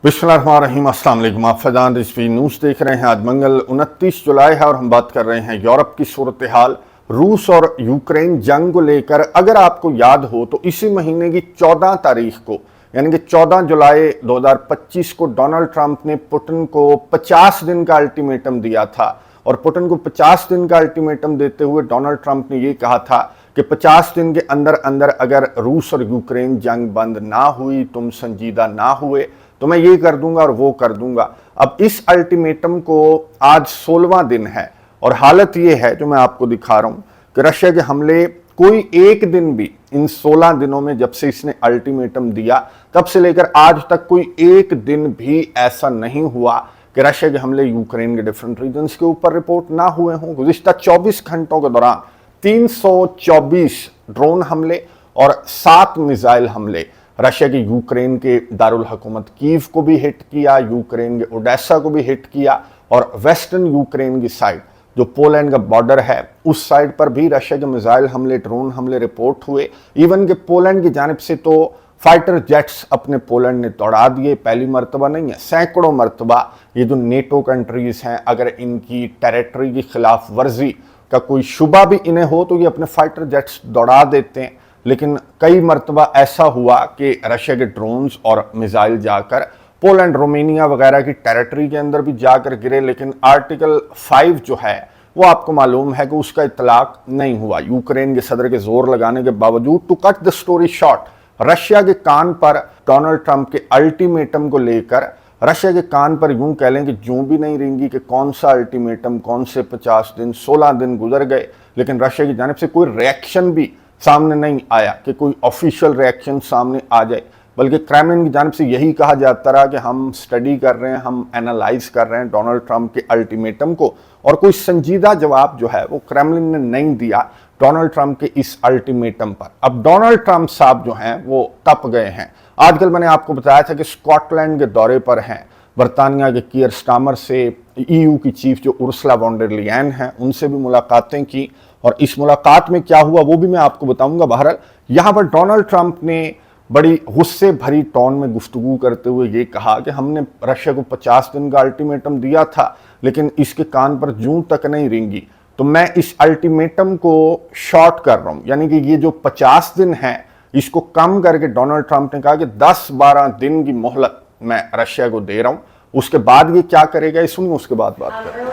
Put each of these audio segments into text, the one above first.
बिस्मिल्लाहिर्रहमानिर्रहीम, अस्सलाम वालेकुम। आप फैजान रिजवी न्यूज़ देख रहे हैं। आज मंगल 29 जुलाई है और हम बात कर रहे हैं यूरोप की सूरत हाल, रूस और यूक्रेन जंग को लेकर। अगर आपको याद हो तो इसी महीने की 14 तारीख को यानी कि 14 जुलाई 2025 को डोनाल्ड ट्रंप ने पुतिन को 50 दिन का अल्टीमेटम दिया था। और पुतिन को 50 दिन का अल्टीमेटम देते हुए डोनाल्ड ट्रंप ने यह कहा था कि 50 दिन के अंदर अंदर अगर रूस और यूक्रेन जंग बंद ना हुई, तुम संजीदा ना हुए, तो मैं ये कर दूंगा और वो कर दूंगा। अब इस अल्टीमेटम को आज 16वां दिन है और हालत ये है जो मैं आपको दिखा रहा हूं कि रशिया के हमले कोई एक दिन भी इन 16 दिनों में, जब से इसने अल्टीमेटम दिया तब से लेकर आज तक, कोई एक दिन भी ऐसा नहीं हुआ कि रशिया के हमले यूक्रेन के डिफरेंट रीजन्स के ऊपर रिपोर्ट ना हुए हों। गुज़िश्ता 24 घंटों के दौरान 324 ड्रोन हमले और 7 मिसाइल हमले रशिया के यूक्रेन के दारुल हुकूमत कीव को भी हिट किया, यूक्रेन के ओडेसा को भी हिट किया और वेस्टर्न यूक्रेन की साइड जो पोलैंड का बॉर्डर है उस साइड पर भी रशिया के मिसाइल हमले, ड्रोन हमले रिपोर्ट हुए। इवन के पोलैंड की जानिब से तो फाइटर जेट्स अपने पोलैंड ने दौड़ा दिए। पहली मरतबा नहीं है, सैकड़ों मरतबा ये जो नेटो कंट्रीज हैं, अगर इनकी टेरिटरी की खिलाफ वर्जी का कोई शुबा भी इन्हें हो तो ये अपने फाइटर जेट्स दौड़ा देते हैं। लेकिन कई मरतबा ऐसा हुआ कि रशिया के ड्रोन्स और मिसाइल जाकर पोलैंड, रोमानिया वगैरह की टेरिटरी के अंदर भी जाकर गिरे। लेकिन आर्टिकल 5 जो है वो आपको मालूम है कि उसका इतलाक नहीं हुआ। यूक्रेन के सदर के जोर लगाने के बावजूद, to cut the story short, Russia के कान पर डोनाल्ड ट्रंप के अल्टीमेटम को लेकर, रशिया के कान पर यूं कह लें कि जूं भी नहीं रेंगी कि कौन सा अल्टीमेटम, कौन से 50 दिन, 16 दिन गुजर गए, लेकिन रशिया की जानिब से कोई रिएक्शन भी सामने नहीं आया कि कोई ऑफिशियल रिएक्शन सामने आ जाए। बल्कि क्रेमलिन की जानिब से यही कहा जाता रहा कि हम स्टडी कर रहे हैं, हम एनालाइज कर रहे हैं डोनाल्ड ट्रंप के अल्टीमेटम को, और कोई संजीदा जवाब जो है वो क्रेमलिन ने नहीं दिया डोनाल्ड ट्रंप के इस अल्टीमेटम पर। अब डोनाल्ड ट्रंप साहब जो हैं वो तप गए हैं। आजकल मैंने आपको बताया था कि स्कॉटलैंड के दौरे पर हैं, बरतानिया के कीयर स्टामर से, EU की चीफ जो उर्सुला वॉन डर लेयन हैं उनसे भी मुलाकातें की। और इस मुलाकात में क्या हुआ वो भी मैं आपको बताऊंगा। बहरहाल यहाँ पर डोनाल्ड ट्रंप ने बड़ी गुस्से भरी टोन में गुफ्तगू करते हुए ये कहा कि हमने रशिया को 50 दिन का अल्टीमेटम दिया था लेकिन इसके कान पर जूं तक नहीं रेंगी, तो मैं इस अल्टीमेटम को शॉर्ट कर रहा हूं। यानी कि ये जो 50 दिन है इसको कम करके डोनाल्ड ट्रंप ने कहा कि 10-12 दिन की मोहलत मैं रशिया को दे रहा हूं। उसके बाद ये क्या करेगा ये सुनिए, उसके बाद बात करें।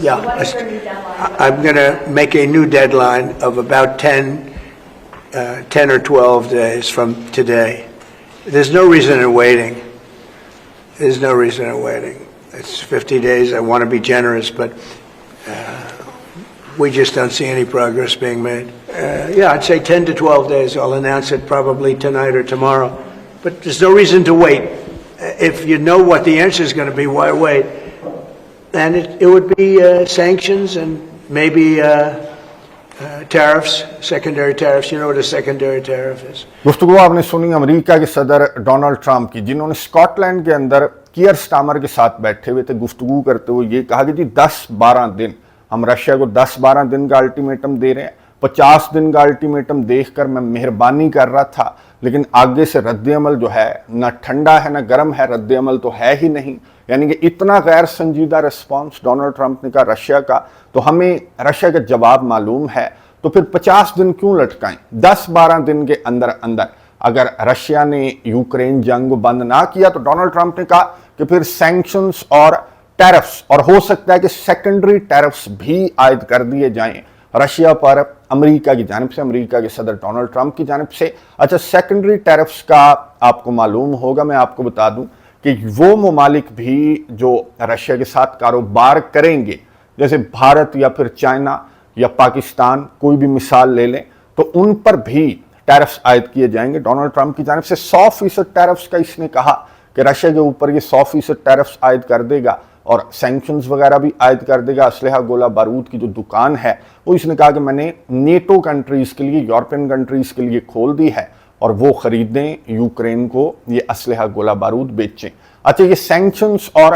Yeah, I'm going to make a new deadline of about 10 or 12 days from today. There's no reason in waiting. There's no reason in waiting. It's 50 days. I want to be generous, but we just don't see any progress being made. Yeah, I'd say 10 to 12 days. I'll announce it probably tonight or tomorrow. But there's no reason to wait. If you know what the answer is going to be, why wait? And it would be sanctions and maybe tariffs, secondary tariffs. You know what a secondary tariff is? गुफ्तगू आपने सुनी America के सदर Donald Trump की, जिन्होंने Scotland के अंदर कीयर Starmer के साथ बैठे हुए थे, गुफ्तगू करते हुए ये कहा कि जी 10-12 दिन, हम रशिया को 10-12 दिन का अल्टीमेटम दे रहे हैं। 50 दिन का अल्टीमेटम देखकर मैं मेहरबानी कर रहा था, लेकिन आगे से रद्द-ए-अमल जो है ना ठंडा है ना गर्म है, रद्द-ए-अमल तो है ही नहीं। यानी कि इतना गैर संजीदा रिस्पांस डोनाल्ड ट्रंप ने कहा रशिया का, तो हमें रशिया का जवाब मालूम है, तो फिर 50 दिन क्यों लटकाएं? 10-12 दिन के अंदर अंदर अगर रशिया ने यूक्रेन जंग को बंद ना किया तो डोनाल्ड ट्रंप ने कहा कि फिर सैंक्शंस और टैरिफ्स, और हो सकता है कि सेकेंडरी टैरिफ्स भी आयद कर दिए जाएं रशिया पर अमेरिका की जानिब से, अमेरिका के सदर डोनाल्ड ट्रंप की जानिब से। अच्छा, सेकेंडरी टैरिफ्स का आपको मालूम होगा, मैं आपको बता दूं कि वो ममालिक भी जो रशिया के साथ कारोबार करेंगे, जैसे भारत या फिर चाइना या पाकिस्तान, कोई भी मिसाल ले लें, तो उन पर भी टैरिफ्स आयद किए जाएंगे डोनाल्ड ट्रंप की जानिब से। 100% टैरिफ्स का इसने कहा कि रशिया के ऊपर ये 100% टैरिफ्स आयद कर देगा और सैंक्शंस वगैरह भी आयद कर देगा। असलहा गोला बारूद की जो दुकान है वो इसने कहा कि मैंने नेटो कंट्रीज के लिए, यूरोपियन कंट्रीज के लिए खोल दी है और वो खरीदें, यूक्रेन को ये असलहा गोला बारूद बेचें। अच्छा, ये सैंक्शंस और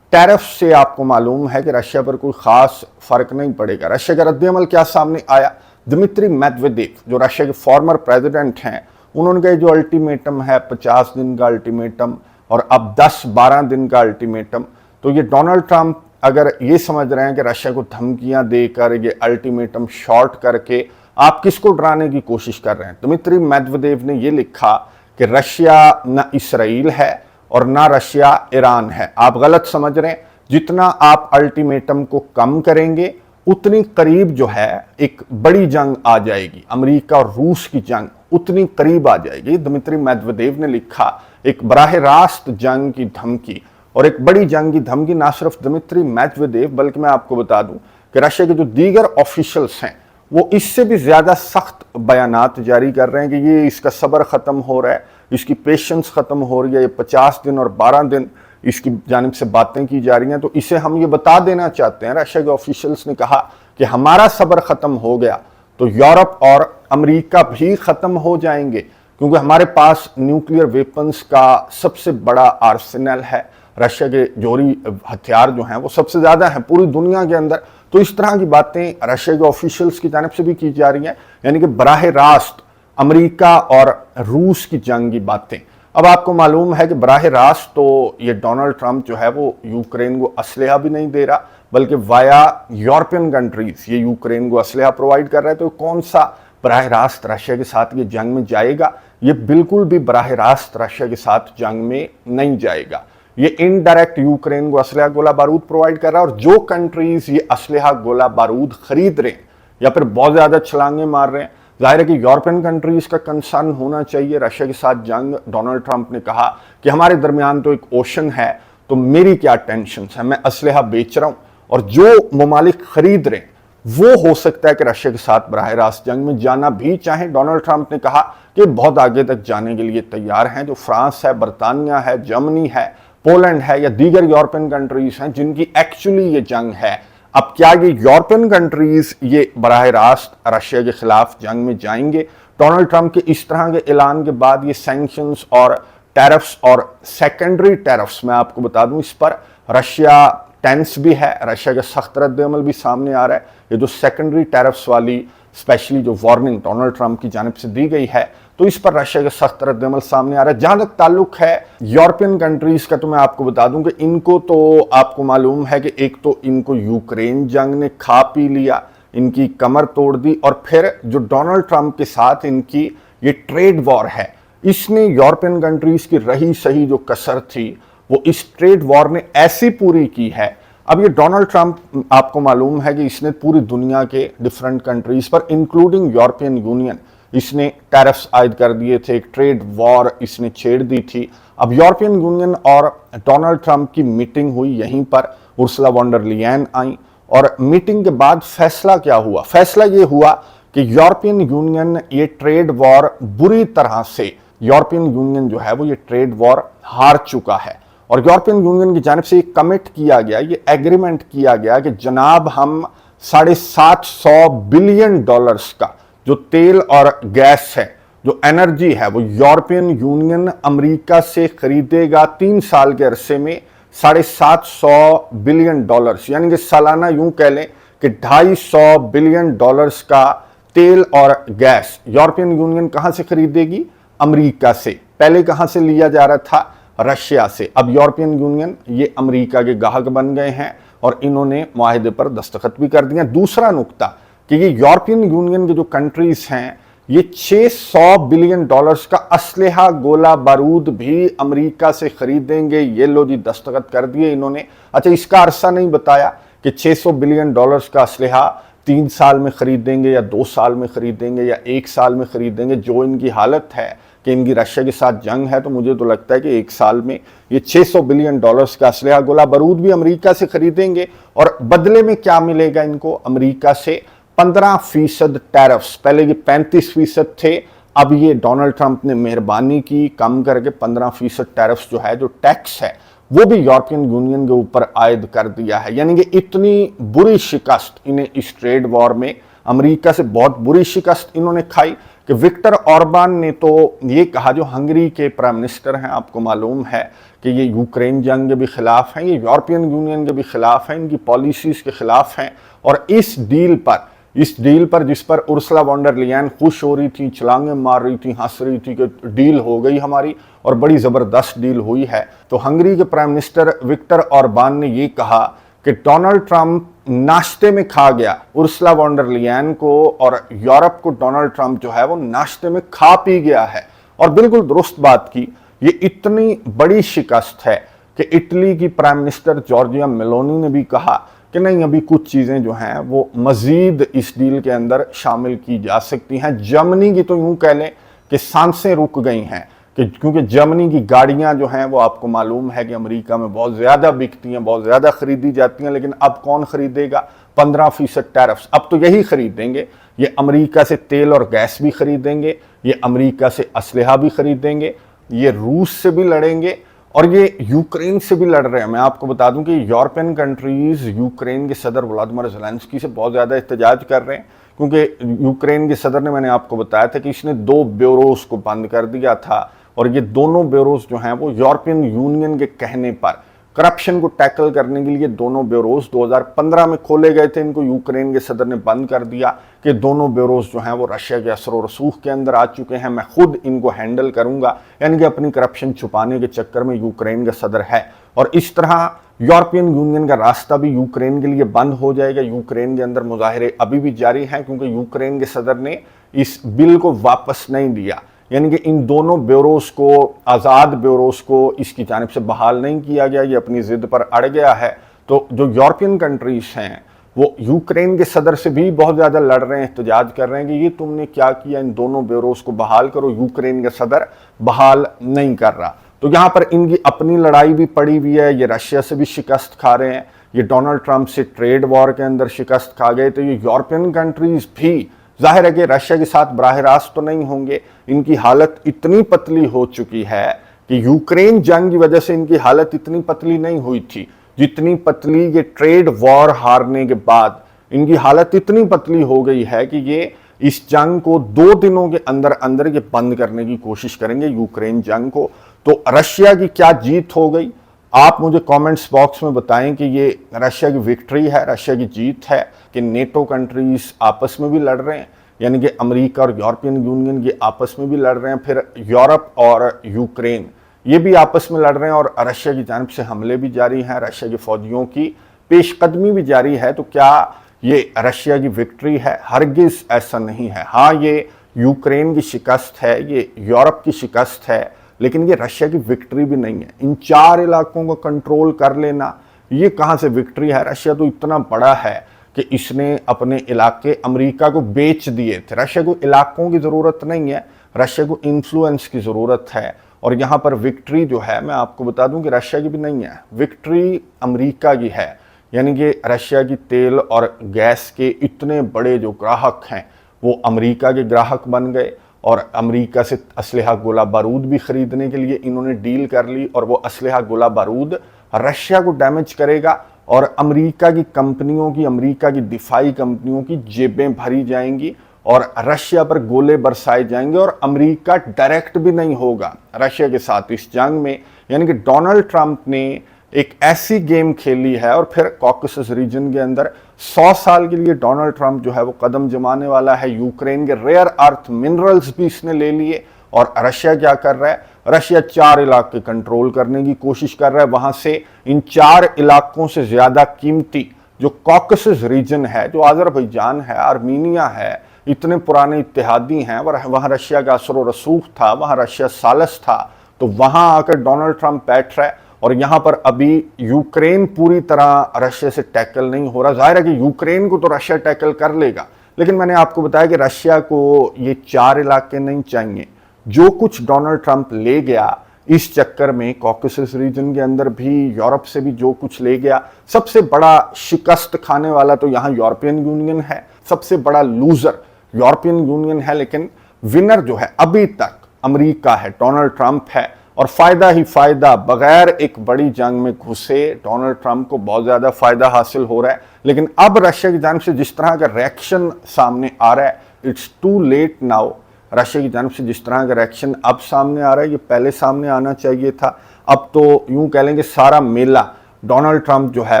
टैरिफ से आपको मालूम है कि रशिया पर कोई खास फर्क नहीं पड़ेगा। रशिया का रद्द-ए-अमल क्या सामने आया? दिमित्री मेदवेदेव जो रशिया के फॉर्मर प्रेसिडेंट हैं, उन्होंने कहा जो अल्टीमेटम है 50 दिन का अल्टीमेटम और अब 10-12 दिन का अल्टीमेटम, तो ये डोनाल्ड ट्रंप अगर ये समझ रहे हैं कि रशिया को धमकियां देकर ये अल्टीमेटम शॉर्ट करके आप किसको डराने की कोशिश कर रहे हैं। दमित्री मेदवेदेव ने ये लिखा कि रशिया न इसराइल है और ना रशिया ईरान है, आप गलत समझ रहे हैं। जितना आप अल्टीमेटम को कम करेंगे उतनी करीब जो है एक बड़ी जंग आ जाएगी, अमेरिका और रूस की जंग उतनी करीब आ जाएगी। दमित्री मेदवेदेव ने लिखा एक बराह रास्त जंग की धमकी और एक बड़ी जंग की धमकी। ना सिर्फ दमित्री मेदवेदेव बल्कि मैं आपको बता दूं कि रशिया के जो दीगर ऑफिशियल्स हैं वो इससे भी ज्यादा सख्त बयानात जारी कर रहे हैं कि ये इसका सब्र खत्म हो रहा है, इसकी पेशेंस खत्म हो रही है, ये 50 दिन और 12 दिन इसकी जानिब से बातें की जा रही हैं। तो इसे हम ये बता देना चाहते हैं, रशिया के ऑफिशियल्स ने कहा कि हमारा सब्र खत्म हो गया तो यूरोप और अमेरिका भी खत्म हो जाएंगे, क्योंकि हमारे पास न्यूक्लियर वेपन्स का सबसे बड़ा आर्सेनल है। रशिया के जोहरी हथियार जो हैं वो सबसे ज्यादा हैं पूरी दुनिया के अंदर। तो इस तरह की बातें रशिया के ऑफिशियल्स की जानिब से भी की जा रही हैं, यानी कि बराह रास्त अमेरिका और रूस की जंग की बातें। अब आपको मालूम है कि बराह रास्त तो ये डोनाल्ड ट्रंप जो है वो यूक्रेन को असलहा भी नहीं दे रहा, बल्कि वाया यूरोपियन कंट्रीज ये यूक्रेन को असलहा प्रोवाइड कर रहा है। तो कौन सा बराह रास्त रशिया के साथ ये जंग में जाएगा? ये बिल्कुल भी बराह रास्त रशिया के साथ जंग में नहीं जाएगा। ये इनडायरेक्ट यूक्रेन को असलहा गोला बारूद प्रोवाइड कर रहा है, और जो कंट्रीज ये असलहा गोला बारूद खरीद रहे हैं या फिर बहुत ज्यादा छलांगे मार रहे हैं, जाहिर है कि यूरोपियन कंट्रीज का कंसर्न होना चाहिए रशिया के साथ जंग। डोनाल्ड ट्रंप ने कहा कि हमारे दरमियान तो एक ओशन है, तो मेरी क्या टेंशन है, मैं असलहा बेच रहा हूं, और जो ममालिक खरीद रहे हैं वो हो सकता है कि रशिया के साथ बराह रास्त जंग में जाना भी चाहे। डोनाल्ड ट्रंप ने कहा कि बहुत आगे तक जाने के लिए तैयार हैं। जो फ्रांस है, बरतानिया है, जर्मनी है, पोलैंड है या दीगर यूरोपियन कंट्रीज हैं जिनकी एक्चुअली ये जंग है। अब क्या ये यूरोपियन कंट्रीज ये बराह रास्त रशिया के खिलाफ जंग में जाएंगे? डोनाल्ड ट्रंप के इस तरह के ऐलान के बाद ये सैंक्शंस और टैरिफ्स और सेकेंडरी टैरिफ्स, मैं आपको बता दूं इस पर रशिया टेंस भी है, रशिया का सख्त रद्द-ए-अमल भी सामने आ रहा है। ये जो सेकेंडरी टैरिफ्स वाली स्पेशली जो वार्निंग डोनाल्ड ट्रंप की जानिब से दी गई है, तो इस पर रशिया का सख्त रद्द-ए-अमल सामने आ रहा है। जहां तक ताल्लुक है यूरोपियन कंट्रीज का, तो मैं आपको बता दूं कि इनको तो आपको मालूम है कि एक तो इनको यूक्रेन जंग ने खा पी लिया, इनकी कमर तोड़ दी, और फिर जो डोनाल्ड ट्रंप के साथ इनकी ये ट्रेड वॉर है, इसने यूरोपियन कंट्रीज की रही सही जो कसर थी वो इस ट्रेड वॉर ने ऐसी पूरी की है। अब ये डोनाल्ड ट्रंप आपको मालूम है कि इसने पूरी दुनिया के डिफरेंट कंट्रीज पर इंक्लूडिंग यूरोपियन यूनियन इसने टैरिफ्स आयद कर दिए थे, एक ट्रेड वॉर इसने छेड़ दी थी। अब यूरोपियन यूनियन और डोनाल्ड ट्रंप की मीटिंग हुई, यहीं पर उर्सुला वॉन डर लियन आई, और मीटिंग के बाद फैसला क्या हुआ? फैसला ये हुआ कि यूरोपियन यूनियन ये ट्रेड वॉर बुरी तरह से, यूरोपियन यूनियन जो है वो ये ट्रेड वॉर हार चुका है, और यूरोपियन यूनियन की जानिब से ये कमिट किया गया, ये एग्रीमेंट किया गया कि जनाब हम $750 बिलियन का जो तेल और गैस है, जो एनर्जी है, वो यूरोपियन यूनियन अमेरिका से खरीदेगा 3 साल के अरसे में $750 बिलियन, यानी कि सालाना यूं कह लें कि $250 बिलियन का तेल और गैस यूरोपियन यूनियन कहां से खरीदेगी? अमेरिका से। पहले कहां से लिया जा रहा था? रशिया से। अब यूरोपियन यूनियन ये अमेरिका के ग्राहक बन गए हैं और इन्होंने मुआहिदे पर दस्तखत भी कर दिए। दूसरा नुक्ता कि ये यूरोपियन यूनियन के जो कंट्रीज हैं ये $600 बिलियन का असलहा गोला बारूद भी अमेरिका से खरीदेंगे। ये लो जी, दस्तखत कर दिए इन्होंने। अच्छा, इसका अरसा नहीं बताया कि $600 बिलियन का असलहा 3 साल में खरीदेंगे या 2 साल में खरीदेंगे या 1 साल में खरीदेंगे। जो इनकी हालत है कि इनकी रशिया के साथ जंग है, तो मुझे तो लगता है कि 1 साल में ये $600 बिलियन का असलहा गोला बारूद भी अमेरिका से खरीदेंगे, और बदले में क्या मिलेगा इनको? अमेरिका से 15% टैरिफ्स। पहले ये 35% थे, अब ये डोनाल्ड ट्रंप ने मेहरबानी की कम करके 15% टैरिफ्स जो है, जो टैक्स है, वो भी यूरोपियन यूनियन के ऊपर आयद कर दिया है। यानी कि इतनी बुरी शिकस्त इन्हें इस ट्रेड वॉर में अमेरिका से बहुत बुरी शिकस्त इन्होंने खाई कि विक्टर ऑर्बान ने तो ये कहा, जो हंगरी के प्राइम मिनिस्टर हैं, आपको मालूम है कि ये यूक्रेन जंग के भी खिलाफ हैं, ये यूरोपियन यूनियन के भी खिलाफ हैं, इनकी पॉलिसीज के खिलाफ हैं, और इस डील पर इस डील पर, जिस पर उर्सुला वॉन डर लेयन खुश हो रही थी, छलांगे मार रही थी, हंस रही थी कि डील हो गई हमारी और बड़ी ज़बरदस्त डील हुई है, तो हंगरी के प्राइम मिनिस्टर विक्टर ऑरबान ने ये कहा कि डोनाल्ड ट्रंप नाश्ते में खा गया उर्सुला वॉन डर लेयन को, और यूरोप को डोनाल्ड ट्रंप जो है वो नाश्ते में खा पी गया है। और बिल्कुल दुरुस्त बात की, ये इतनी बड़ी शिकस्त है कि इटली की प्राइम मिनिस्टर जॉर्जिया मेलोनी ने भी कहा कि नहीं, अभी कुछ चीज़ें जो हैं वो मज़ीद इस डील के अंदर शामिल की जा सकती हैं। जर्मनी की तो यूँ कह लें कि सांसें रुक गई हैं, क्योंकि जर्मनी की गाड़ियां जो हैं वो आपको मालूम है कि अमेरिका में बहुत ज़्यादा बिकती हैं, बहुत ज़्यादा खरीदी जाती हैं, लेकिन अब कौन खरीदेगा? 15% टैरिफ्स अब तो यही खरीदेंगे। ये अमेरिका से तेल और गैस भी खरीदेंगे, ये अमेरिका से असलहा भी खरीदेंगे, ये रूस से भी लड़ेंगे और ये यूक्रेन से भी लड़ रहे हैं। मैं आपको बता दूं कि यूरोपियन कंट्रीज़ यूक्रेन के सदर व्लादिमीर ज़ेलेंस्की से बहुत ज़्यादा एहतजाज कर रहे हैं, क्योंकि यूक्रेन के सदर ने, मैंने आपको बताया था कि इसने 2 ब्यूरोज को बंद कर दिया था, और ये दोनों ब्यूरोज जो हैं वो यूरोपियन यूनियन के कहने पर करप्शन को टैकल करने के लिए दोनों ब्यूरोज 2015 में खोले गए थे। इनको यूक्रेन के सदर ने बंद कर दिया कि दोनों ब्यूरोज जो हैं वो रशिया के असर और रसूख के अंदर आ चुके हैं, मैं खुद इनको हैंडल करूंगा। यानी कि अपनी करप्शन छुपाने के चक्कर में यूक्रेन का सदर है, और इस तरह यूरोपियन यूनियन का रास्ता भी यूक्रेन के लिए बंद हो जाएगा। यूक्रेन के अंदर मुजाहरे अभी भी जारी हैं, क्योंकि यूक्रेन के सदर ने इस बिल को वापस नहीं लिया। यानी कि इन दोनों ब्यूरोज को, आज़ाद ब्यूरोज को इसकी जानिब से बहाल नहीं किया गया, ये अपनी ज़िद पर अड़ गया है। तो जो यूरोपियन कंट्रीज़ हैं वो यूक्रेन के सदर से भी बहुत ज़्यादा लड़ रहे हैं, एहतजाज कर रहे हैं कि ये तुमने क्या किया, इन दोनों ब्यूरोज को बहाल करो। यूक्रेन का सदर बहाल नहीं कर रहा। तो यहाँ पर इनकी अपनी लड़ाई भी पड़ी हुई है, ये रशिया से भी शिकस्त खा रहे हैं, ये डोनाल्ड ट्रंप से ट्रेड वॉर के अंदर शिकस्त खा गए, तो ये यूरोपियन कंट्रीज़ भी जाहिर है कि रशिया के साथ बराह रास्त तो नहीं होंगे। इनकी हालत इतनी पतली हो चुकी है कि यूक्रेन जंग की वजह से इनकी हालत इतनी पतली नहीं हुई थी जितनी पतली ये ट्रेड वॉर हारने के बाद इनकी हालत इतनी पतली हो गई है कि ये इस जंग को 2 दिनों के अंदर अंदर ये बंद करने की कोशिश करेंगे, यूक्रेन जंग को। तो रशिया की क्या जीत हो गई? आप मुझे कमेंट्स बॉक्स में बताएं कि ये रशिया की विक्ट्री है, रशिया की जीत है, कि नेटो कंट्रीज आपस में भी लड़ रहे हैं, यानी कि अमेरिका और यूरोपियन यूनियन ये आपस में भी लड़ रहे हैं, फिर यूरोप और यूक्रेन ये भी आपस में लड़ रहे हैं, और रशिया की जानिब से हमले भी जारी हैं, रशिया के फौजियों की पेशकदमी भी जारी है। तो क्या ये रशिया की विक्ट्री है? हरगिज़ ऐसा नहीं है। हाँ, ये यूक्रेन की शिकस्त है, ये यूरोप की शिकस्त है, लेकिन ये रशिया की विक्ट्री भी नहीं है। इन 4 इलाकों को कंट्रोल कर लेना ये कहाँ से विक्ट्री है? रशिया तो इतना बड़ा है कि इसने अपने इलाके अमेरिका को बेच दिए थे। रशिया को इलाकों की ज़रूरत नहीं है, रशिया को इन्फ्लुएंस की ज़रूरत है। और यहाँ पर विक्ट्री जो है, मैं आपको बता दूं कि रशिया की भी नहीं है, विक्ट्री अमेरिका की है। यानी कि रशिया की तेल और गैस के इतने बड़े जो ग्राहक हैं वो अमेरिका के ग्राहक बन गए, और अमेरिका से असलहा गोला बारूद भी खरीदने के लिए इन्होंने डील कर ली, और वो असलहा गोला बारूद रशिया को डैमेज करेगा और अमेरिका की कंपनियों की, अमेरिका की दिफाई कंपनियों की जेबें भरी जाएंगी और रशिया पर गोले बरसाए जाएंगे, और अमेरिका डायरेक्ट भी नहीं होगा रशिया के साथ इस जंग में। यानी कि डोनाल्ड ट्रंप ने एक ऐसी गेम खेली है, और फिर कॉकेसस रीजन के अंदर 100 साल के लिए डोनाल्ड ट्रंप जो है वो कदम जमाने वाला है। यूक्रेन के रेयर अर्थ मिनरल्स भी इसने ले लिए, और रशिया क्या कर रहा है? रशिया 4 इलाके कंट्रोल करने की कोशिश कर रहा है। वहां से इन 4 इलाकों से ज्यादा कीमती जो कॉकेसस रीजन है, जो अजरबैजान है, आर्मीनिया है, इतने पुराने इत्तेहादी हैं, वहां रशिया का असर और रसूख था, वहां रशिया सालस था, तो वहां आकर डोनाल्ड ट्रंप बैठ रहा है। और यहाँ पर अभी यूक्रेन पूरी तरह रशिया से टैकल नहीं हो रहा। जाहिर है कि यूक्रेन को तो रशिया टैकल कर लेगा, लेकिन मैंने आपको बताया कि रशिया को ये 4 इलाके नहीं चाहिए। जो कुछ डोनाल्ड ट्रंप ले गया इस चक्कर में, कॉकेसस रीजन के अंदर भी, यूरोप से भी जो कुछ ले गया, सबसे बड़ा शिकस्त खाने वाला तो यहाँ यूरोपियन यूनियन है, सबसे बड़ा लूजर यूरोपियन यूनियन है, लेकिन विनर जो है अभी तक अमेरिका है, डोनाल्ड ट्रंप है। और फायदा ही फायदा, बगैर एक बड़ी जंग में घुसे डोनाल्ड ट्रंप को बहुत ज्यादा फायदा हासिल हो रहा है। लेकिन अब रशिया की जानिब से जिस तरह का रिएक्शन सामने आ रहा है, it's too late now. Russia की जानिब से जिस तरह का रिएक्शन अब सामने आ रहा है, ये पहले सामने आना चाहिए था। अब तो यूं कह लेंगे सारा मेला डोनाल्ड ट्रंप जो है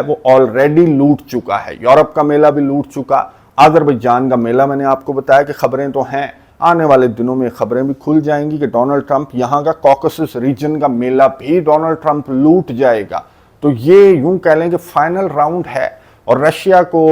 वो ऑलरेडी लूट चुका है। यूरोप का मेला भी लूट चुका, अजरबैजान का मेला, मैंने आपको बताया कि खबरें तो हैं, आने वाले दिनों में खबरें भी खुल जाएंगी कि डोनाल्ड ट्रंप यहाँ का कॉकेसस रीजन का मेला भी डोनाल्ड ट्रंप लूट जाएगा। तो ये यूं कह लें कि फाइनल राउंड है और रशिया को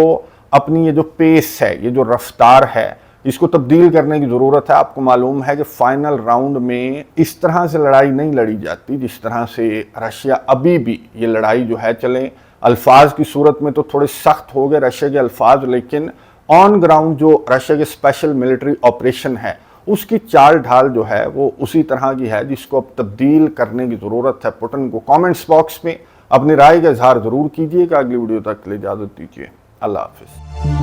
अपनी ये जो पेस है, ये जो रफ्तार है, इसको तब्दील करने की ज़रूरत है। आपको मालूम है कि फाइनल राउंड में इस तरह से लड़ाई नहीं लड़ी जाती जिस तरह से रशिया अभी भी ये लड़ाई जो है चले। अल्फाज की सूरत में तो थोड़े सख्त हो गए रशिया के अल्फाज, लेकिन ऑन ग्राउंड जो रशिया के स्पेशल मिलिट्री ऑपरेशन है उसकी चाल ढाल जो है वो उसी तरह की है जिसको अब तब्दील करने की ज़रूरत है पुतिन को। कमेंट्स बॉक्स में अपनी राय का इजहार ज़रूर कीजिएगा। अगली वीडियो तक के लिए इजाज़त दीजिए। अल्लाह हाफिज़।